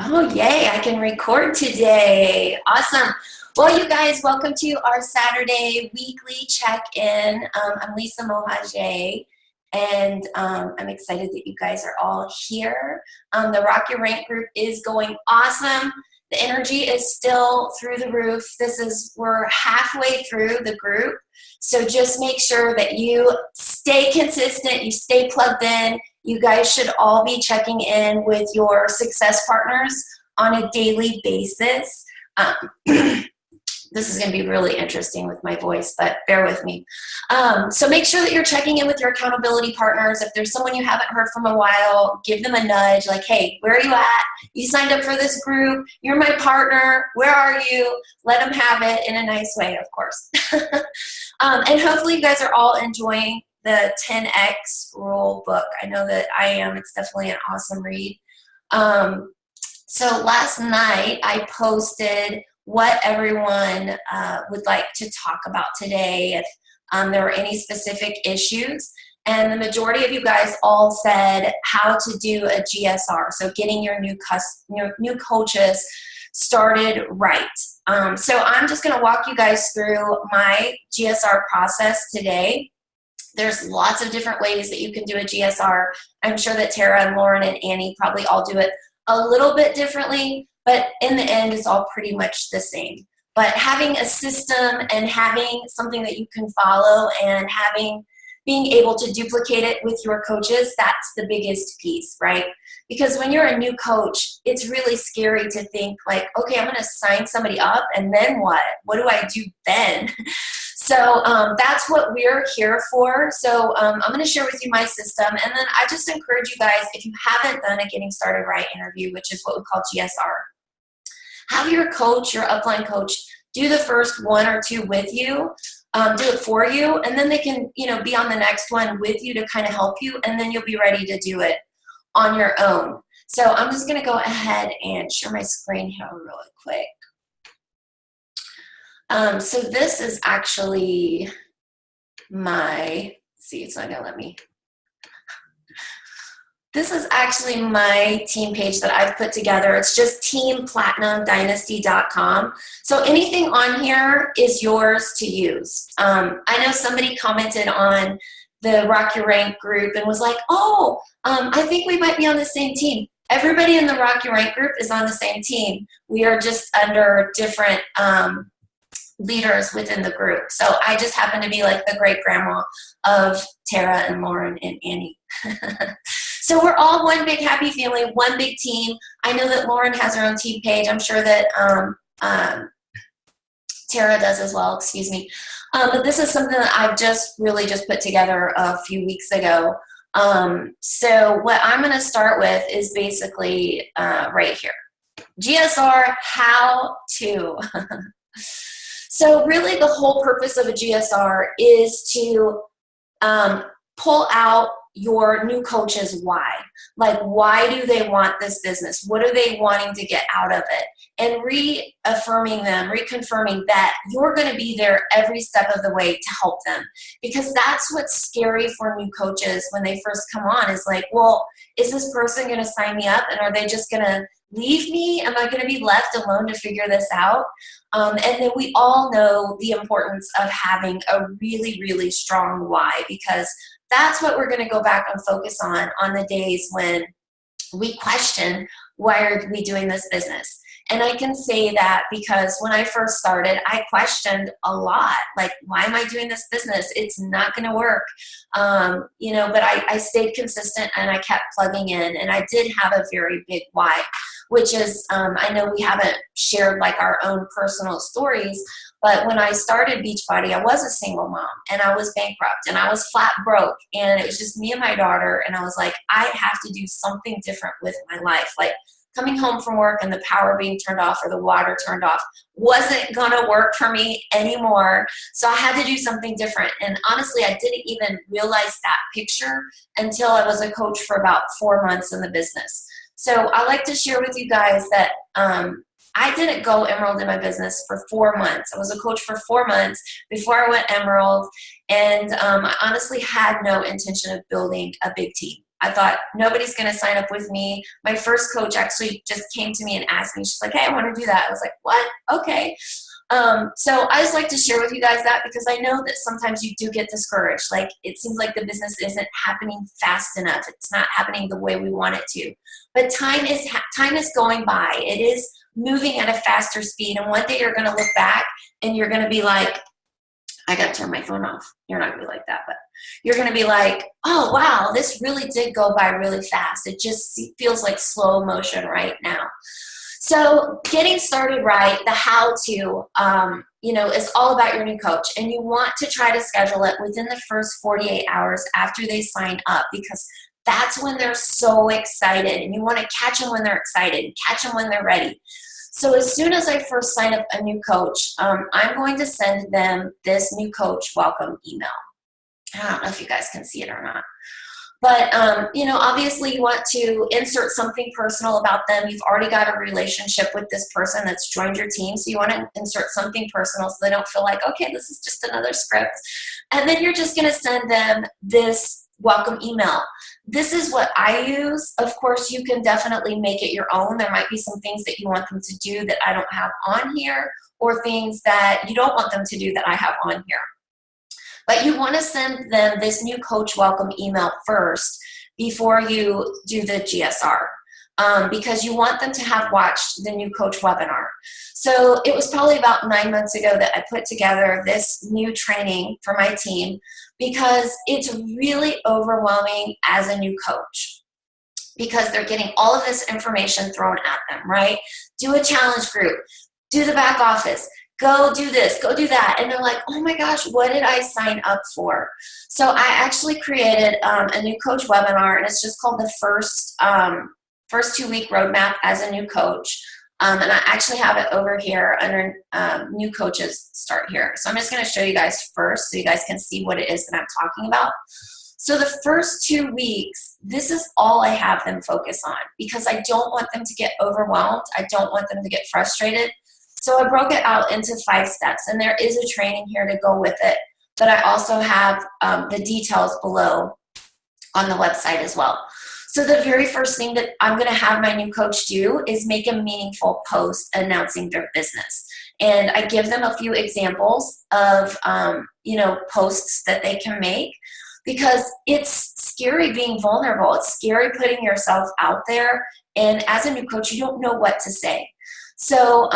Oh, yay, I can record today. Awesome. Well, you guys, welcome to our Saturday weekly check-in. I'm Lisa Mohajay, and I'm excited that you guys are all here. The Rock Your Rank group is going awesome. The energy is still through the roof. We're halfway through the group, so just make sure that you stay consistent, you stay plugged in. You guys should all be checking in with your success partners on a daily basis. This is going to be really interesting with my voice, but bear with me. So make sure that you're checking in with your accountability partners. If there's someone you haven't heard from a while, give them a nudge like, hey, where are you at? You signed up for this group. You're my partner. Where are you? Let them have it in a nice way, of course. And hopefully you guys are all enjoying the 10X rule book. I know that I am. It's definitely an awesome read. So last night I posted what everyone would like to talk about today, if there were any specific issues. And the majority of you guys all said how to do a GSR, so getting your new coaches started right. So I'm just going to walk you guys through my GSR process today. There's lots of different ways that you can do a GSR. I'm sure that Tara and Lauren and Annie probably all do it a little bit differently, but in the end, it's all pretty much the same. But having a system and having something that you can follow and being able to duplicate it with your coaches, that's the biggest piece, right? Because when you're a new coach, it's really scary to think like, okay, I'm going to sign somebody up and then what? What do I do then? So that's what we're here for. So I'm going to share with you my system. And then I just encourage you guys, if you haven't done a Getting Started Right interview, which is what we call GSR, have your coach, your upline coach, do the first one or two with you, do it for you, and then they can, be on the next one with you to kind of help you, and then you'll be ready to do it on your own. So I'm just going to go ahead and share my screen here really quick. So this is actually it's not gonna let me. This is actually my team page that I've put together. It's just teamplatinumdynasty.com. So anything on here is yours to use. I know somebody commented on the Rock Your Rank group and was like, I think we might be on the same team. Everybody in the Rock Your Rank group is on the same team. We are just under different leaders within the group. So I just happen to be like the great grandma of Tara and Lauren and Annie. So we're all one big happy family, one big team. I know that Lauren has her own team page. I'm sure that Tara does as well, excuse me. But this is something that I've just put together a few weeks ago. So what I'm going to start with is basically right here. GSR, how to. So really the whole purpose of a GSR is to pull out your new coaches' why. Like, why do they want this business? What are they wanting to get out of it? And reaffirming them, reconfirming that you're going to be there every step of the way to help them. Because that's what's scary for new coaches when they first come on is like, well, is this person going to sign me up and are they just going to leave me? Am I going to be left alone to figure this out? And then we all know the importance of having a really, really strong why, because that's what we're going to go back and focus on the days when we question, why are we doing this business? And I can say that because when I first started, I questioned a lot, like, why am I doing this business? It's not going to work. But I stayed consistent and I kept plugging in, and I did have a very big why, which is, I know we haven't shared like our own personal stories, but when I started Beachbody, I was a single mom and I was bankrupt and I was flat broke, and it was just me and my daughter. And I was like, I have to do something different with my life. Like, coming home from work and the power being turned off or the water turned off wasn't gonna work for me anymore. So I had to do something different. And honestly, I didn't even realize that picture until I was a coach for about 4 months in the business. So I like to share with you guys that I didn't go Emerald in my business for 4 months. I was a coach for 4 months before I went Emerald. And I honestly had no intention of building a big team. I thought, nobody's going to sign up with me. My first coach actually just came to me and asked me, she's like, hey, I want to do that. I was like, what? Okay. So I just like to share with you guys that because I know that sometimes you do get discouraged. Like it seems like the business isn't happening fast enough. It's not happening the way we want it to. But time is going by. It is moving at a faster speed. And one day you're going to look back and you're going to be like, I got to turn my phone off. You're not going to be like that, but you're going to be like, oh, wow, this really did go by really fast. It just feels like slow motion right now. So getting started right, the how-to, is all about your new coach. And you want to try to schedule it within the first 48 hours after they sign up because that's when they're so excited. And you want to catch them when they're excited, catch them when they're ready. So as soon as I first sign up a new coach, I'm going to send them this new coach welcome email. I don't know if you guys can see it or not. But, obviously you want to insert something personal about them. You've already got a relationship with this person that's joined your team. So you want to insert something personal so they don't feel like, okay, this is just another script. And then you're just going to send them this welcome email. This is what I use. Of course, you can definitely make it your own. There might be some things that you want them to do that I don't have on here or things that you don't want them to do that I have on here. But you want to send them this new coach welcome email first before you do the GSR because you want them to have watched the new coach webinar. So it was probably about 9 months ago that I put together this new training for my team because it's really overwhelming as a new coach because they're getting all of this information thrown at them, right? Do a challenge group, do the back office, go do this, go do that. And they're like, oh my gosh, what did I sign up for? So I actually created a new coach webinar, and it's just called the first 2-week roadmap as a new coach. And I actually have it over here under new coaches start here. So I'm just going to show you guys first so you guys can see what it is that I'm talking about. So the first 2 weeks, this is all I have them focus on because I don't want them to get overwhelmed. I don't want them to get frustrated. So I broke it out into 5 steps, and there is a training here to go with it, but I also have the details below on the website as well. So the very first thing that I'm going to have my new coach do is make a meaningful post announcing their business. And I give them a few examples of, posts that they can make because it's scary being vulnerable. It's scary putting yourself out there. And as a new coach, you don't know what to say. So,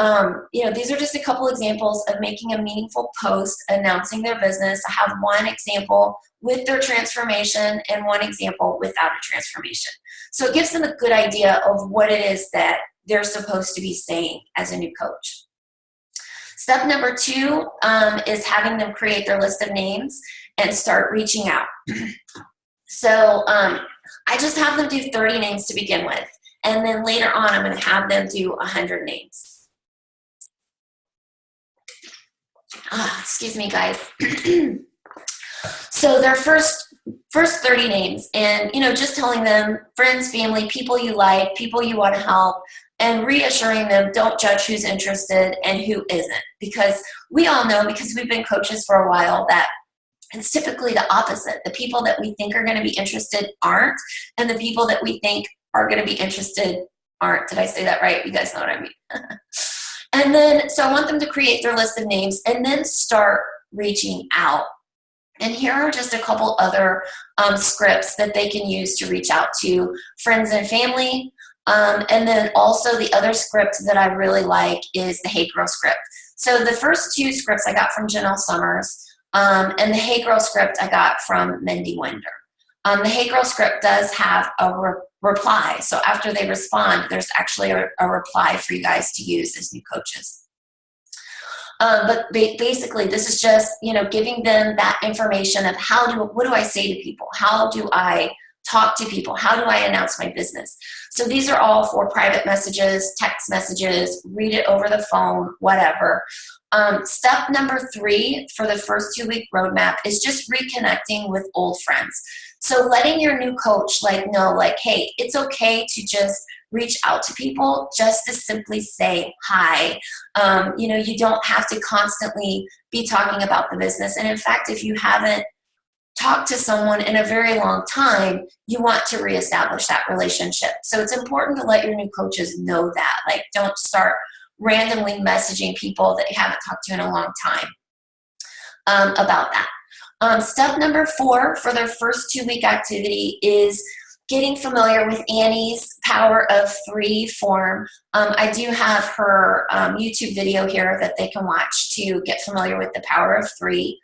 these are just a couple examples of making a meaningful post announcing their business. I have one example with their transformation and one example without a transformation. So it gives them a good idea of what it is that they're supposed to be saying as a new coach. Step number 2 is having them create their list of names and start reaching out. So I just have them do 30 names to begin with. And then later on, I'm going to have them do 100 names. Excuse me, guys. So their first 30 names, and just telling them friends, family, people you like, people you want to help, and reassuring them don't judge who's interested and who isn't, because we all know, because we've been coaches for a while, that it's typically the opposite. The people that we think are going to be interested aren't, and the people that we think are going to be interested aren't. Did I say that right? You guys know what I mean. And then, so I want them to create their list of names and then start reaching out. And here are just a couple other scripts that they can use to reach out to friends and family. And then also the other script that I really like is the Hey Girl script. So the first 2 scripts I got from Janelle Summers, and the Hey Girl script I got from Mindy Winder. The Hey Girl script does have a reply. So after they respond, there's actually a reply for you guys to use as new coaches. But basically, this is just, giving them that information of what do I say to people? How do I talk to people? How do I announce my business? So these are all for private messages, text messages, read it over the phone, whatever. Step number 3 for the first 2-week roadmap is just reconnecting with old friends. So letting your new coach know, hey, it's okay to just reach out to people, just to simply say hi. You don't have to constantly be talking about the business. And in fact, if you haven't talked to someone in a very long time, you want to reestablish that relationship. So it's important to let your new coaches know that. Like, don't start randomly messaging people that you haven't talked to in a long time about that. Step number 4 for their first 2-week activity is getting familiar with Annie's Power of 3 form. I do have her YouTube video here that they can watch to get familiar with the Power of 3.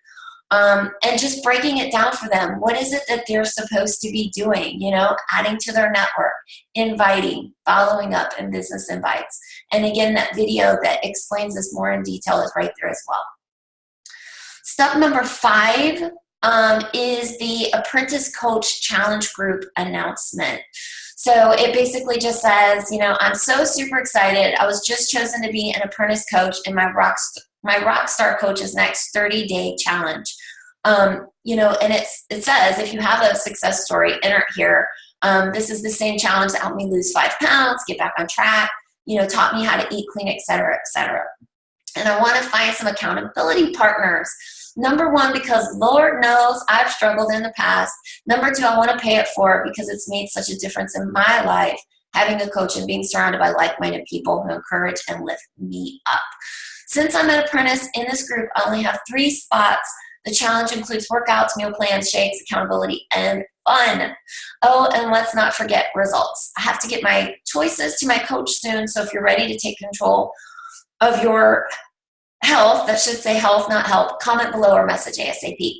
And just breaking it down for them. What is it that they're supposed to be doing? You know, adding to their network, inviting, following up, and business invites. And again, that video that explains this more in detail is right there as well. Step number 5 is the Apprentice Coach Challenge Group announcement. So it basically just says, you know, I'm so super excited. I was just chosen to be an apprentice coach in my Rockstar Coach's next 30-day challenge. You know, and it says, if you have a success story, enter it here. This is the same challenge that helped me lose 5 pounds, get back on track, you know, taught me how to eat clean, et cetera, et cetera. And I want to find some accountability partners. Number 1, because Lord knows I've struggled in the past. Number 2, I want to pay it forward because it's made such a difference in my life, having a coach and being surrounded by like-minded people who encourage and lift me up. Since I'm an apprentice in this group, I only have 3 spots. The challenge includes workouts, meal plans, shakes, accountability, and fun. Oh, and let's not forget results. I have to get my choices to my coach soon, so if you're ready to take control of your health, that should say health, not help, comment below or message ASAP.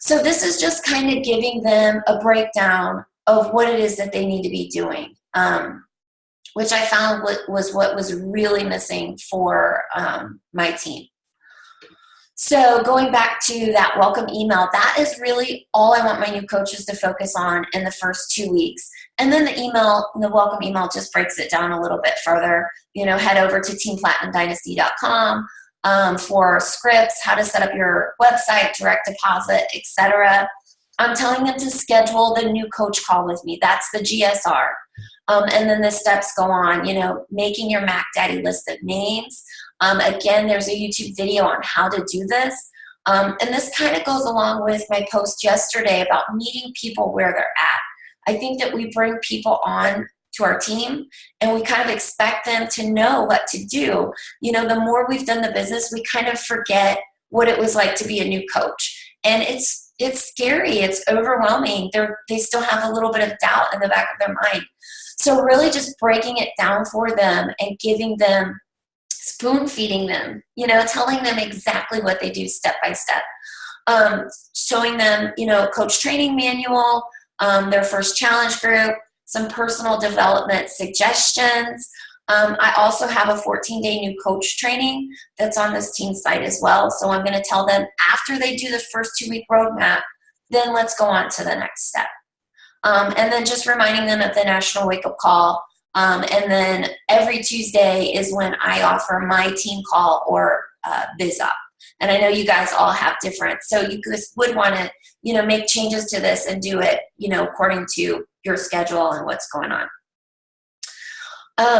So this is just kind of giving them a breakdown of what it is that they need to be doing, which I found was what was really missing for my team. So going back to that welcome email, that is really all I want my new coaches to focus on in the first 2 weeks. And then the welcome email just breaks it down a little bit further. You know, head over to teamplatinumdynasty.com for scripts, how to set up your website, direct deposit, etc. I'm telling them to schedule the new coach call with me. That's the GSR. And then the steps go on, you know, making your Mac Daddy list of names. Again, there's a YouTube video on how to do this. And this kind of goes along with my post yesterday about meeting people where they're at. I think that we bring people on to our team and we kind of expect them to know what to do. You know, the more we've done the business, we kind of forget what it was like to be a new coach. And it's scary. It's overwhelming. They still have a little bit of doubt in the back of their mind. So really just breaking it down for them and giving them, spoon feeding them, you know, telling them exactly what they do step by step. Showing them, you know, coach training manual, their first challenge group, some personal development suggestions. I also have a 14-day new coach training that's on this team site as well. So I'm going to tell them after they do the first 2-week roadmap, then let's go on to the next step. And then just reminding them of the National Wake Up Call. And then every Tuesday is when I offer my team call or biz up. And I know you guys all have different, so you guys would want to, you know, make changes to this and do it, you know, according to your schedule and what's going on.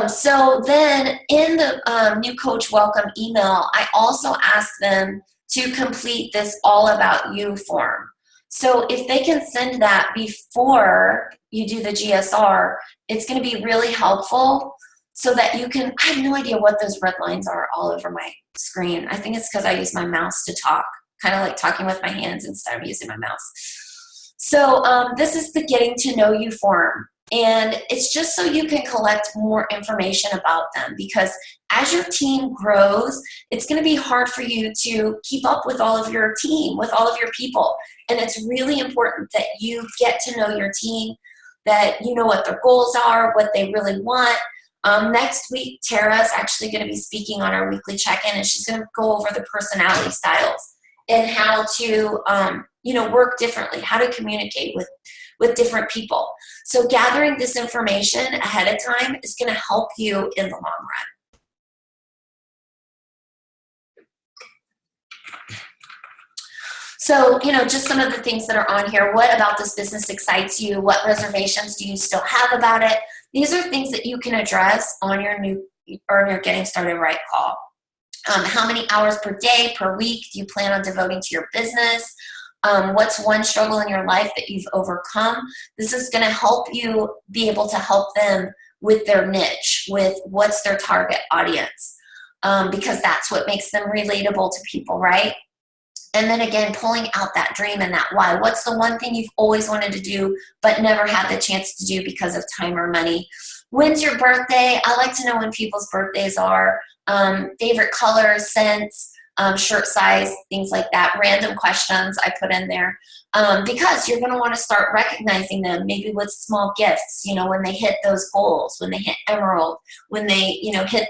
So then in the new coach welcome email, I also ask them to complete this all about you form. So if they can send that before you do the GSR, it's going to be really helpful so that you can, I have no idea what those red lines are all over my screen. I think it's because I use my mouse to talk, kind of like talking with my hands instead of using my mouse. So this is the getting to know you form. And it's just so you can collect more information about them, because as your team grows, it's going to be hard for you to keep up with all of your team, with all of your people. And it's really important that you get to know your team, that you know what their goals are, what they really want. Next week, Tara's actually going to be speaking on our weekly check-in, and she's going to go over the personality styles and how to, you know, work differently, how to communicate with different people. So gathering this information ahead of time is going to help you in the long run. So, you know, just some of the things that are on here. What about this business excites you? What reservations do you still have about it? These are things that you can address on your your Getting Started Right call. How many hours per day, per week do you plan on devoting to your business? What's one struggle in your life that you've overcome? This is going to help you be able to help them with their niche, with what's their target audience, because that's what makes them relatable to people, right? And then again, pulling out that dream and that why. What's the one thing you've always wanted to do but never had the chance to do because of time or money? When's your birthday? I like to know when people's birthdays are. Favorite color, scents, shirt size, things like that. Random questions I put in there, because you're going to want to start recognizing them, maybe with small gifts, when they hit those goals, when they hit Emerald, when they, hit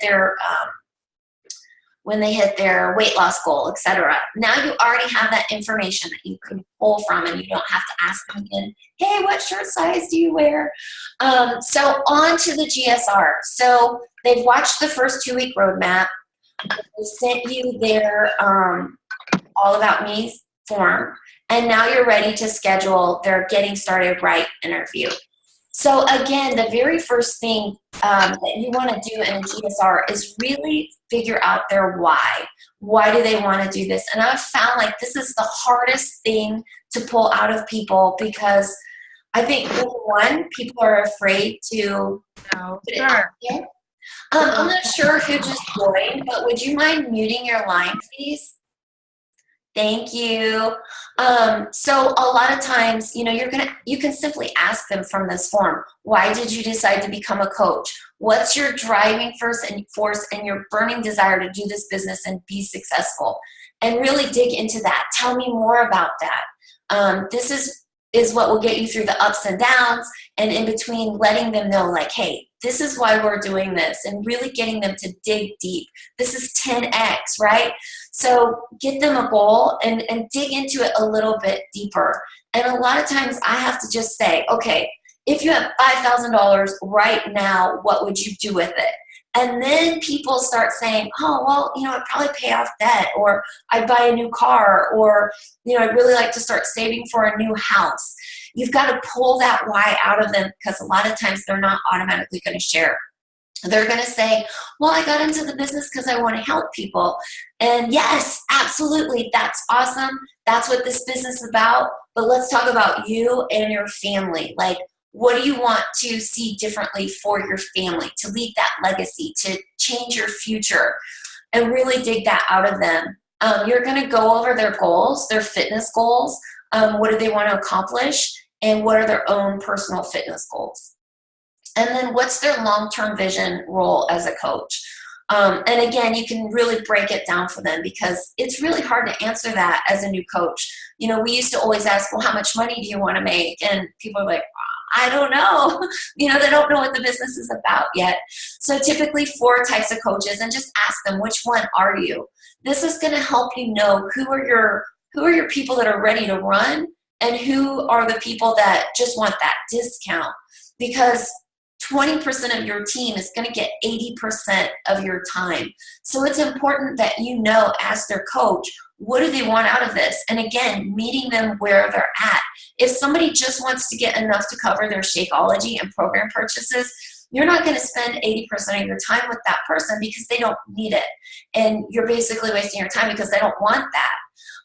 their weight loss goal, etc. Now you already have that information that you can pull from, and you don't have to ask them again, hey, what shirt size do you wear? So on to the GSR. So they've watched the first 2-week roadmap. They sent you their All About Me form, and now you're ready to schedule their Getting Started Right interview. So again, the very first thing that you want to do in a GSR is really figure out their why. Why do they want to do this? And I've found like this is the hardest thing to pull out of people, because I think, number one, people are afraid to put it out there. I'm not sure who just joined, but would you mind muting your line, please? Thank you. So a lot of times, you can simply ask them from this form, why did you decide to become a coach? What's your driving force and your burning desire to do this business and be successful? And really dig into that. Tell me more about that. This is what will get you through the ups and downs, and in between letting them know like, hey, this is why we're doing this, and really getting them to dig deep. This is 10X, right? So get them a goal and dig into it a little bit deeper. And a lot of times I have to just say, okay, if you have $5,000 right now, what would you do with it? And then people start saying, oh, well, I'd probably pay off debt, or I'd buy a new car, or, I'd really like to start saving for a new house. You've got to pull that why out of them, because a lot of times they're not automatically going to share. They're going to say, well, I got into the business because I want to help people. And yes, absolutely, that's awesome. That's what this business is about. But let's talk about you and your family. Like, what do you want to see differently for your family, to leave that legacy, to change your future, and really dig that out of them. You're going to go over their goals, their fitness goals. What do they want to accomplish? And what are their own personal fitness goals? And then what's their long-term vision role as a coach? And again, you can really break it down for them, because it's really hard to answer that as a new coach. We used to always ask, well, how much money do you want to make? And people are like, I don't know. They don't know what the business is about yet. So typically 4 types of coaches, and just ask them, which one are you? This is going to help you know who are your people that are ready to run, and who are the people that just want that discount, because 20% of your team is going to get 80% of your time. So it's important that as their coach, what do they want out of this? And again, meeting them where they're at. If somebody just wants to get enough to cover their Shakeology and program purchases, you're not going to spend 80% of your time with that person, because they don't need it. And you're basically wasting your time, because they don't want that.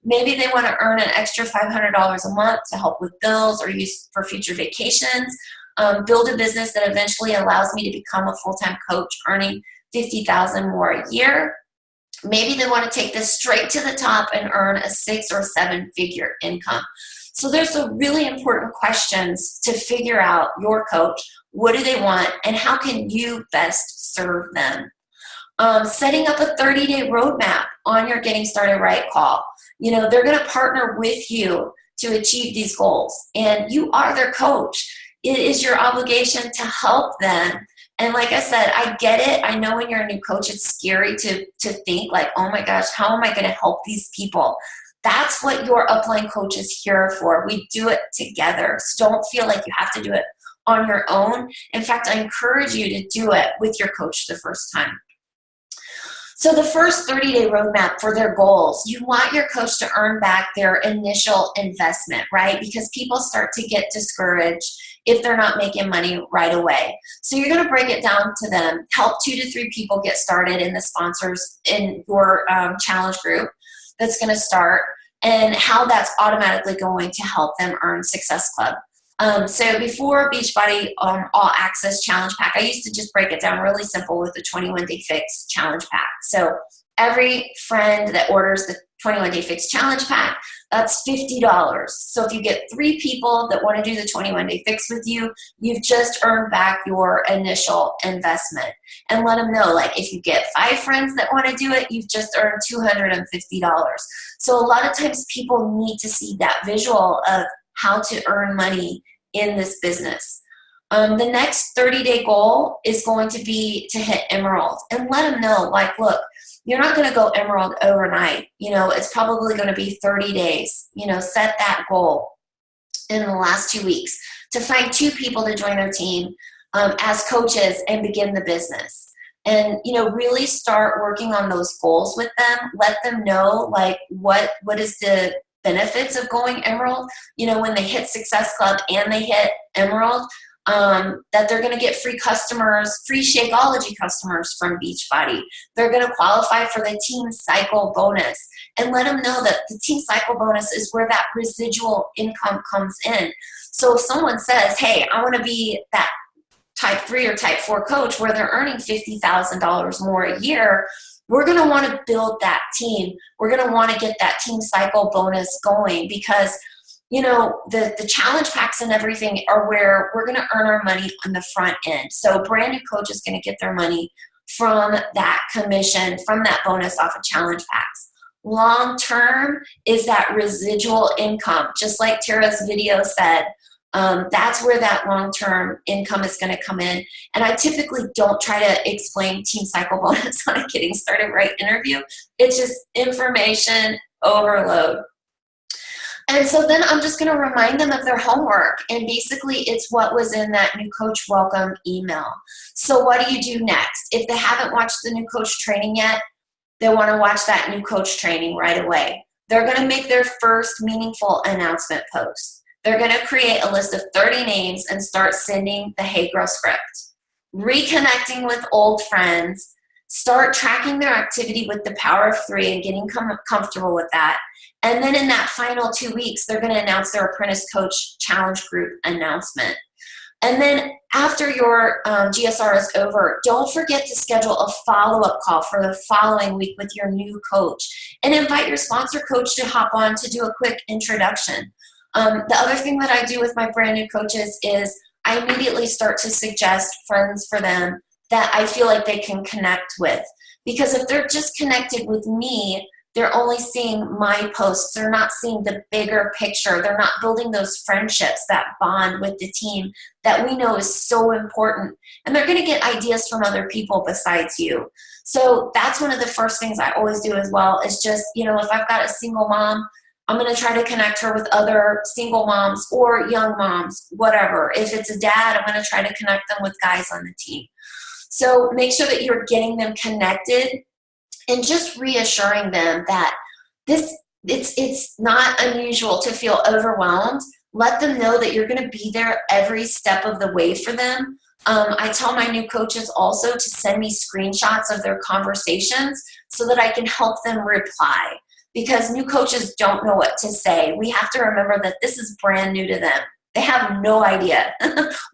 Maybe they want to earn an extra $500 a month to help with bills or use for future vacations. Build a business that eventually allows me to become a full-time coach earning $50,000 more a year. Maybe they want to take this straight to the top and earn a 6 or 7-figure income. So there's some really important questions to figure out your coach. What do they want, and how can you best serve them? Setting up a 30-day roadmap on your Getting Started Right call. They're going to partner with you to achieve these goals, and you are their coach. It is your obligation to help them. And like I said, I get it. I know when you're a new coach, it's scary to think like, oh my gosh, how am I going to help these people? That's what your upline coach is here for. We do it together. So don't feel like you have to do it on your own. In fact, I encourage you to do it with your coach the first time. So the first 30-day roadmap for their goals, you want your coach to earn back their initial investment, right? Because people start to get discouraged if they're not making money right away. So you're going to break it down to them, help 2 to 3 people get started in the sponsors in your challenge group that's going to start. and how that's automatically going to help them earn Success Club. So before Beachbody All Access Challenge Pack, I used to just break it down really simple with the 21-Day Fix Challenge Pack. So every friend that orders the 21-Day Fix Challenge Pack, that's $50. So if you get 3 people that want to do the 21-Day Fix with you, you've just earned back your initial investment. And let them know, like, if you get 5 friends that want to do it, you've just earned $250. So a lot of times people need to see that visual of how to earn money in this business. The next 30-day goal is going to be to hit Emerald, and let them know, like, look, you're not going to go Emerald overnight. It's probably going to be 30 days. Set that goal in the last 2 weeks to find 2 people to join their team as coaches and begin the business. And, really start working on those goals with them. Let them know, like, what is the benefits of going Emerald. When they hit Success Club and they hit Emerald, that they're going to get free Shakeology customers from Beachbody. They're going to qualify for the Team Cycle bonus, and let them know that the Team Cycle bonus is where that residual income comes in. So if someone says, hey, I want to be that type 3 or type 4 coach where they're earning $50,000 more a year, we're going to want to build that team. We're going to want to get that Team Cycle bonus going, because the challenge packs and everything are where we're going to earn our money on the front end. So brand new coach is going to get their money from that commission, from that bonus off of challenge packs. Long term is that residual income. Just like Tara's video said, that's where that long-term income is going to come in. And I typically don't try to explain Team Cycle bonus on a Getting Started Right interview. It's just information overload. And so then I'm just going to remind them of their homework. And basically, it's what was in that new coach welcome email. So what do you do next? If they haven't watched the new coach training yet, they want to watch that new coach training right away. They're going to make their first meaningful announcement post. They're going to create a list of 30 names and start sending the Hey Girl script. Reconnecting with old friends. Start tracking their activity with the power of 3 and getting comfortable with that. And then in that final 2 weeks, they're going to announce their Apprentice Coach Challenge Group announcement. And then after your GSR is over, don't forget to schedule a follow-up call for the following week with your new coach. And invite your sponsor coach to hop on to do a quick introduction. The other thing that I do with my brand new coaches is I immediately start to suggest friends for them that I feel like they can connect with. Because if they're just connected with me, they're only seeing my posts. They're not seeing the bigger picture. They're not building those friendships, that bond with the team that we know is so important. And they're going to get ideas from other people besides you. So that's one of the first things I always do as well, is just, if I've got a single mom, I'm going to try to connect her with other single moms or young moms, whatever. If it's a dad, I'm going to try to connect them with guys on the team. So make sure that you're getting them connected and just reassuring them that it's not unusual to feel overwhelmed. Let them know that you're going to be there every step of the way for them. I tell my new coaches also to send me screenshots of their conversations so that I can help them reply. Because new coaches don't know what to say. We have to remember that this is brand new to them. They have no idea.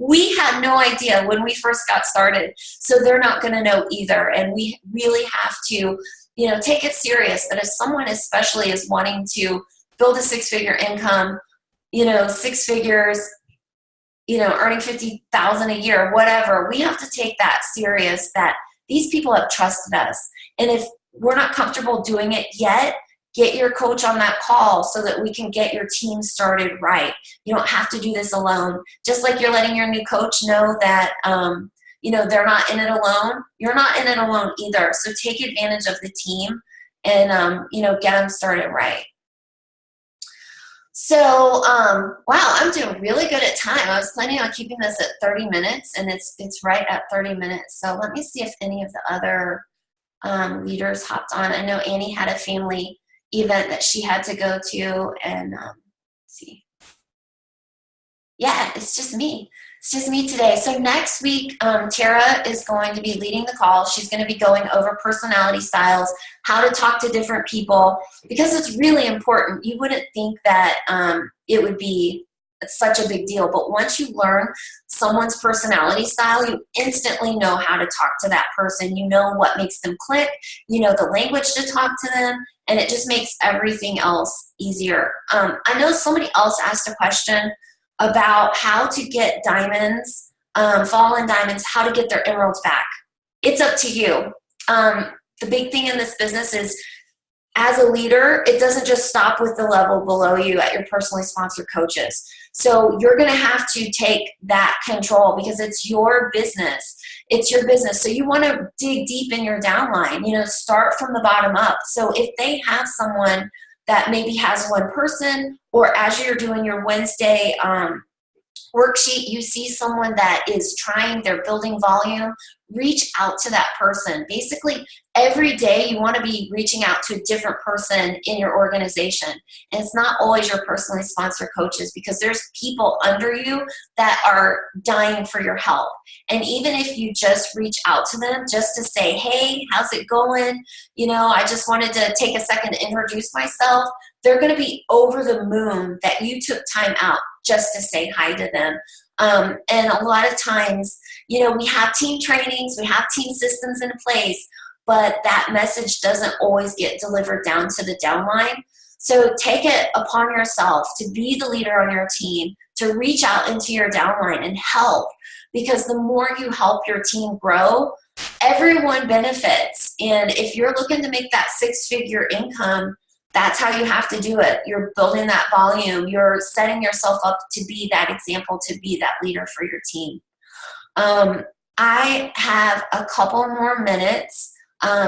We had no idea when we first got started, so they're not going to know either. And we really have to, take it serious that if someone especially is wanting to build a 6-figure income, 6 figures, earning $50,000 a year, whatever, we have to take that serious, that these people have trusted us. And if we're not comfortable doing it yet, get your coach on that call so that we can get your team started right. You don't have to do this alone. Just like you're letting your new coach know that, they're not in it alone. You're not in it alone either. So take advantage of the team and, get them started right. So, wow, I'm doing really good at time. I was planning on keeping this at 30 minutes, and it's right at 30 minutes. So let me see if any of the other leaders hopped on. I know Annie had a family event that she had to go to, and let's see. Yeah, it's just me. It's just me today. So next week, Tara is going to be leading the call. She's going to be going over personality styles, how to talk to different people, because it's really important. You wouldn't think that it would be such a big deal, but once you learn someone's personality style, you instantly know how to talk to that person. You know what makes them click. You know the language to talk to them, and it just makes everything else easier. I know somebody else asked a question about how to get diamonds, fallen diamonds, how to get their emeralds back. It's up to you. The big thing in this business is, as a leader, it doesn't just stop with the level below you at your personally sponsored coaches. So you're going to have to take that control because it's your business. It's your business. So you want to dig deep in your downline, start from the bottom up. So if they have someone that maybe has one person, or as you're doing your Wednesday worksheet, you see someone that is trying, they're building volume, reach out to that person. Basically, every day you want to be reaching out to a different person in your organization. And it's not always your personally sponsored coaches, because there's people under you that are dying for your help. And even if you just reach out to them just to say, hey, how's it going? I just wanted to take a second to introduce myself. They're going to be over the moon that you took time out just to say hi to them. And a lot of times, we have team trainings, we have team systems in place, but that message doesn't always get delivered down to the downline. So take it upon yourself to be the leader on your team, to reach out into your downline and help, because the more you help your team grow, everyone benefits. And if you're looking to make that six-figure income, that's how you have to do it. You're building that volume. You're setting yourself up to be that example, to be that leader for your team. I have a couple more minutes,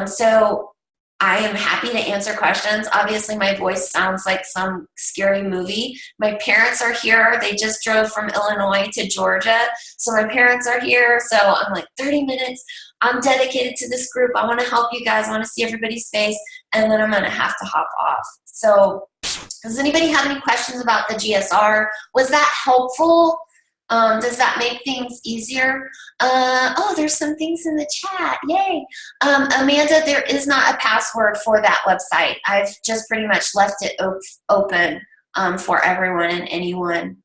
so I am happy to answer questions. Obviously, my voice sounds like some scary movie. My parents are here. They just drove from Illinois to Georgia, so my parents are here. So I'm like, 30 minutes. I'm dedicated to this group. I want to help you guys. I want to see everybody's face, and then I'm going to have to hop off. So does anybody have any questions about the GSR? Was that helpful? Does that make things easier? Oh, there's some things in the chat. Yay. Amanda, there is not a password for that website. I've just pretty much left it open for everyone and anyone.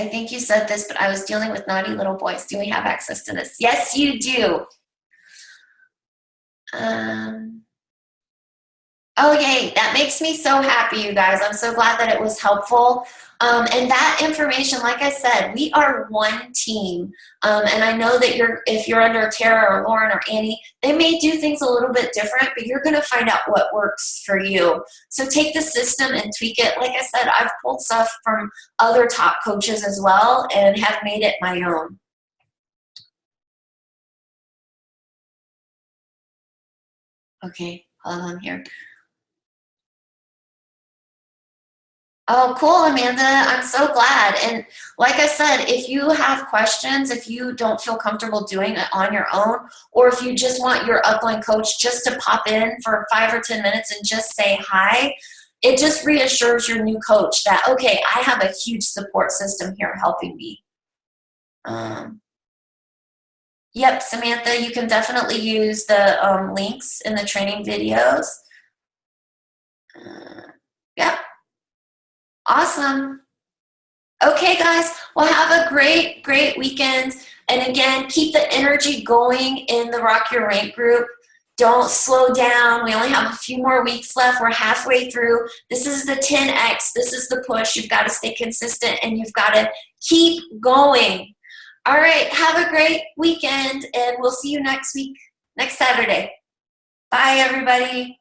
I think you said this, but I was dealing with naughty little boys. Do we have access to this? Yes, you do. Oh, yay. That makes me so happy, you guys. I'm so glad that it was helpful. And that information, like I said, we are one team. And I know that if you're under Tara or Lauren or Annie, they may do things a little bit different, but you're going to find out what works for you. So take the system and tweak it. Like I said, I've pulled stuff from other top coaches as well and have made it my own. Okay, hold on here. Oh, cool, Amanda. I'm so glad. And like I said, if you have questions, if you don't feel comfortable doing it on your own, or if you just want your upline coach just to pop in for 5 or 10 minutes and just say hi, it just reassures your new coach that, okay, I have a huge support system here helping me. Yep, Samantha, you can definitely use the links in the training videos. Yep. Awesome. Okay, guys. Well, have a great, great weekend. And again, keep the energy going in the Rock Your Rank group. Don't slow down. We only have a few more weeks left. We're halfway through. This is the 10X. This is the push. You've got to stay consistent, and you've got to keep going. All right. Have a great weekend, and we'll see you next week, next Saturday. Bye, everybody.